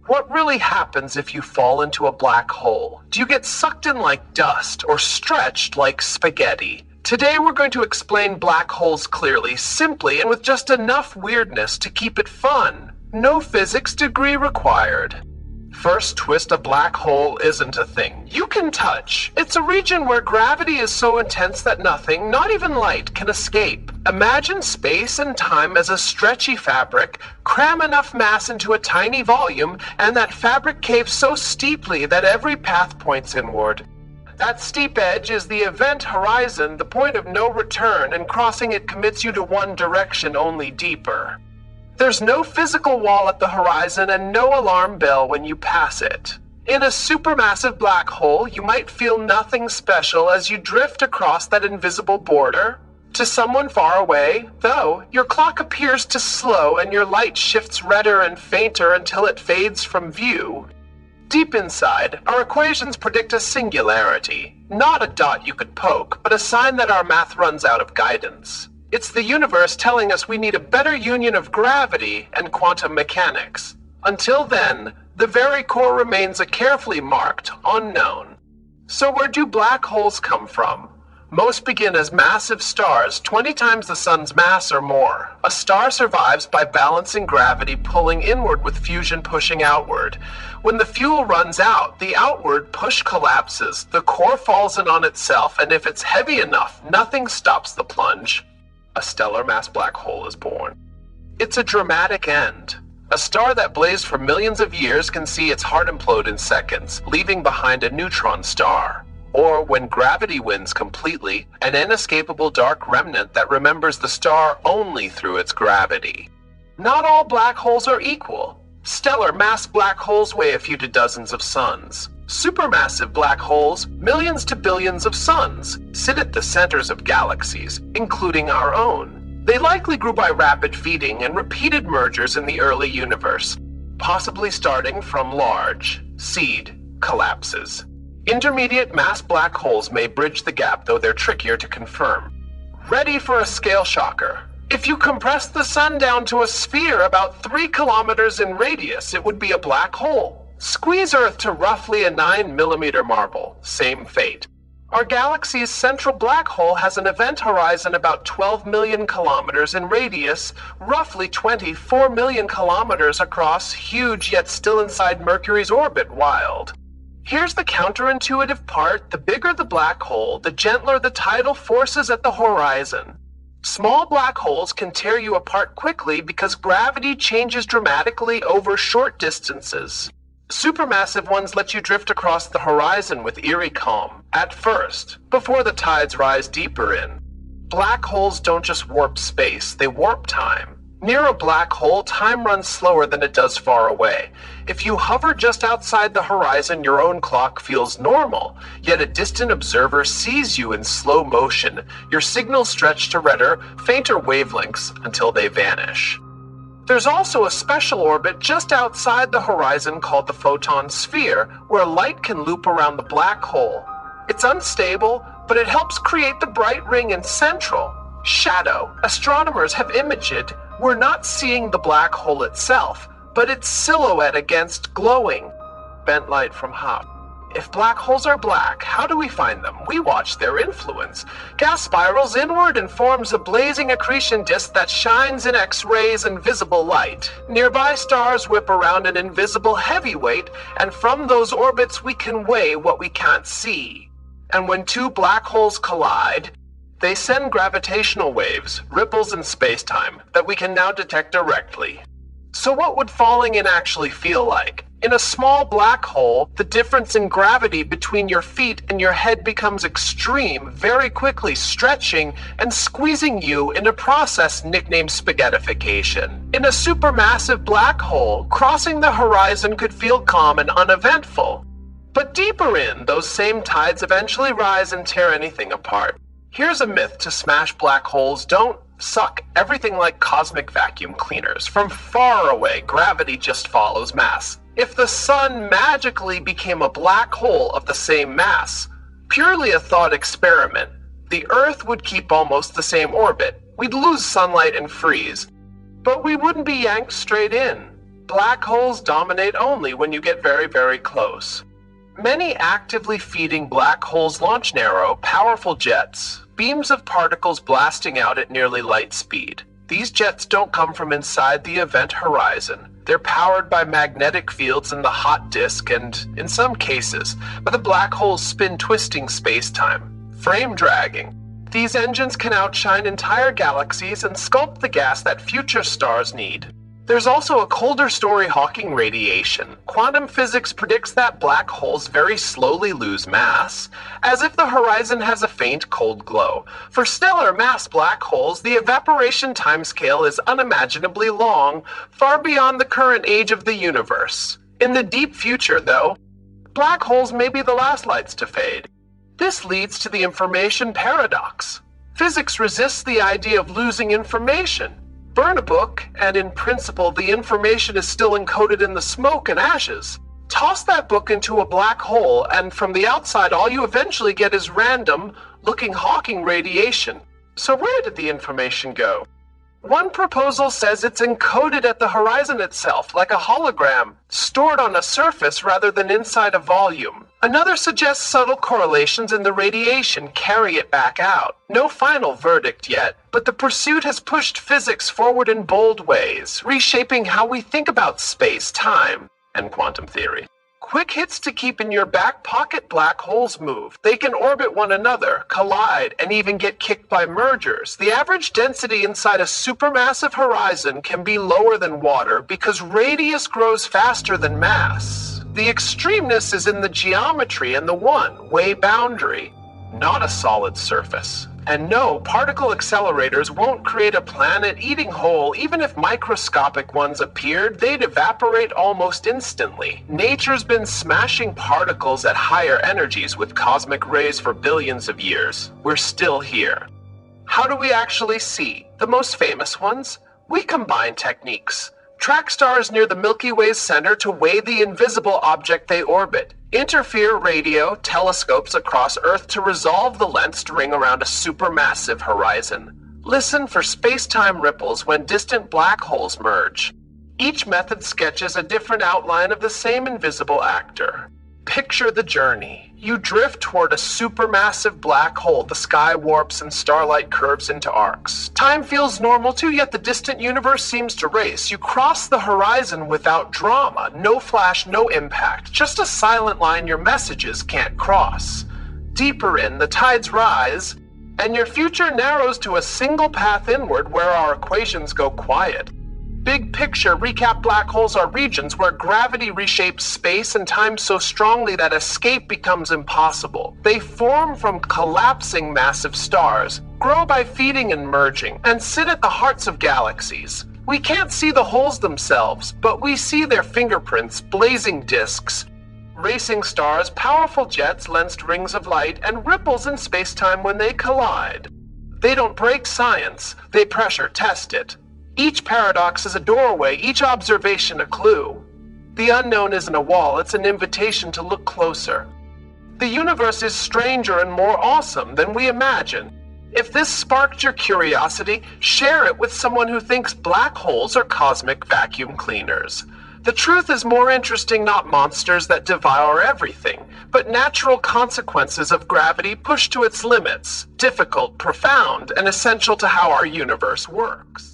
What really happens if you fall into a black hole? Do you get sucked in like dust or stretched like spaghetti? Today we're going to explain black holes clearly, simply, and with just enough weirdness to keep it fun. No physics degree required. First twist, a black hole isn't a thing you can touch. It's a region where gravity is so intense that nothing, not even light, can escape. Imagine space and time as a stretchy fabric. Cram enough mass into a tiny volume, and that fabric caves so steeply that every path points inward. That steep edge is the event horizon, the point of no return, and crossing it commits you to one direction, only deeper. There's no physical wall at the horizon and no alarm bell when you pass it. In a supermassive black hole, you might feel nothing special as you drift across that invisible border. To someone far away, though, your clock appears to slow and your light shifts redder and fainter until it fades from view. Deep inside, our equations predict a singularity. Not a dot you could poke, but a sign that our math runs out of guidance. It's the universe telling us we need a better union of gravity and quantum mechanics. Until then, the very core remains a carefully marked unknown. So where do black holes come from? Most begin as massive stars, 20 times the sun's mass or more. A star survives by balancing gravity pulling inward with fusion pushing outward. When the fuel runs out, the outward push collapses, the core falls in on itself, and if it's heavy enough, nothing stops the plunge. A stellar mass black hole is born. It's a dramatic end. A star that blazed for millions of years can see its heart implode in seconds, leaving behind a neutron star. Or, when gravity wins completely, an inescapable dark remnant that remembers the star only through its gravity. Not all black holes are equal. Stellar mass black holes weigh a few to dozens of suns. Supermassive black holes, millions to billions of suns, sit at the centers of galaxies, including our own. They likely grew by rapid feeding and repeated mergers in the early universe, possibly starting from large seed collapses. Intermediate mass black holes may bridge the gap, though they're trickier to confirm. Ready for a scale shocker. If you compress the sun down to a sphere about 3 kilometers in radius, it would be a black hole. Squeeze Earth to roughly a 9-millimeter marble, same fate. Our galaxy's central black hole has an event horizon about 12 million kilometers in radius, roughly 24 million kilometers across, huge yet still inside Mercury's orbit. Wild. Here's the counterintuitive part: the bigger the black hole, the gentler the tidal forces at the horizon. Small black holes can tear you apart quickly because gravity changes dramatically over short distances. Supermassive ones let you drift across the horizon with eerie calm, at first, before the tides rise deeper in. Black holes don't just warp space, they warp time. Near a black hole, time runs slower than it does far away. If you hover just outside the horizon, your own clock feels normal, yet a distant observer sees you in slow motion, your signals stretch to redder, fainter wavelengths until they vanish. There's also a special orbit just outside the horizon called the photon sphere, where light can loop around the black hole. It's unstable, but it helps create the bright ring in central. Shadow. Astronomers have imaged it. We're not seeing the black hole itself, but its silhouette against glowing. Bent light from Hubble. If black holes are black, how do we find them? We watch their influence. Gas spirals inward and forms a blazing accretion disk that shines in X-rays and visible light. Nearby stars whip around an invisible heavyweight, and from those orbits we can weigh what we can't see. And when two black holes collide, they send gravitational waves, ripples in space-time, that we can now detect directly. So what would falling in actually feel like? In a small black hole, the difference in gravity between your feet and your head becomes extreme, very quickly stretching and squeezing you in a process nicknamed spaghettification. In a supermassive black hole, crossing the horizon could feel calm and uneventful. But deeper in, those same tides eventually rise and tear anything apart. Here's a myth to smash black holes: don't suck everything like cosmic vacuum cleaners. From far away, gravity just follows mass. If the sun magically became a black hole of the same mass, purely a thought experiment, the Earth would keep almost the same orbit. We'd lose sunlight and freeze, but we wouldn't be yanked straight in. Black holes dominate only when you get very, very close. Many actively feeding black holes launch narrow, powerful jets, beams of particles blasting out at nearly light speed. These jets don't come from inside the event horizon. They're powered by magnetic fields in the hot disk and, in some cases, by the black hole's spin-twisting space-time. Frame dragging. These engines can outshine entire galaxies and sculpt the gas that future stars need. There's also a colder story Hawking radiation. Quantum physics predicts that black holes very slowly lose mass, as if the horizon has a faint cold glow. For stellar mass black holes, the evaporation timescale is unimaginably long, far beyond the current age of the universe. In the deep future, though, black holes may be the last lights to fade. This leads to the information paradox. Physics resists the idea of losing information. Burn a book, and in principle, the information is still encoded in the smoke and ashes. Toss that book into a black hole, and from the outside, all you eventually get is random-looking Hawking radiation. So where did the information go? One proposal says it's encoded at the horizon itself, like a hologram, stored on a surface rather than inside a volume. Another suggests subtle correlations in the radiation carry it back out. No final verdict yet, but the pursuit has pushed physics forward in bold ways, reshaping how we think about space, time, and quantum theory. Quick hits to keep in your back pocket. Black holes move. They can orbit one another, collide, and even get kicked by mergers. The average density inside a supermassive horizon can be lower than water because radius grows faster than mass. The extremeness is in the geometry and the one-way boundary, not a solid surface. And no, particle accelerators won't create a planet-eating hole. Even if microscopic ones appeared, they'd evaporate almost instantly. Nature's been smashing particles at higher energies with cosmic rays for billions of years. We're still here. How do we actually see? The most famous ones? We combine techniques. Track stars near the Milky Way's center to weigh the invisible object they orbit. Interfere radio telescopes across Earth to resolve the lensed ring around a supermassive horizon. Listen for space-time ripples when distant black holes merge. Each method sketches a different outline of the same invisible actor. Picture the journey. You drift toward a supermassive black hole. The sky warps and starlight curves into arcs. Time feels normal too, yet the distant universe seems to race. You cross the horizon without drama. No flash, no impact. Just a silent line your messages can't cross. Deeper in, the tides rise, and your future narrows to a single path inward where our equations go quiet. Big picture, recap black holes are regions where gravity reshapes space and time so strongly that escape becomes impossible. They form from collapsing massive stars, grow by feeding and merging, and sit at the hearts of galaxies. We can't see the holes themselves, but we see their fingerprints, blazing disks, racing stars, powerful jets, lensed rings of light, and ripples in space-time when they collide. They don't break science, they pressure test it. Each paradox is a doorway, each observation a clue. The unknown isn't a wall, it's an invitation to look closer. The universe is stranger and more awesome than we imagine. If this sparked your curiosity, share it with someone who thinks black holes are cosmic vacuum cleaners. The truth is more interesting, not monsters that devour everything, but natural consequences of gravity pushed to its limits, difficult, profound, and essential to how our universe works.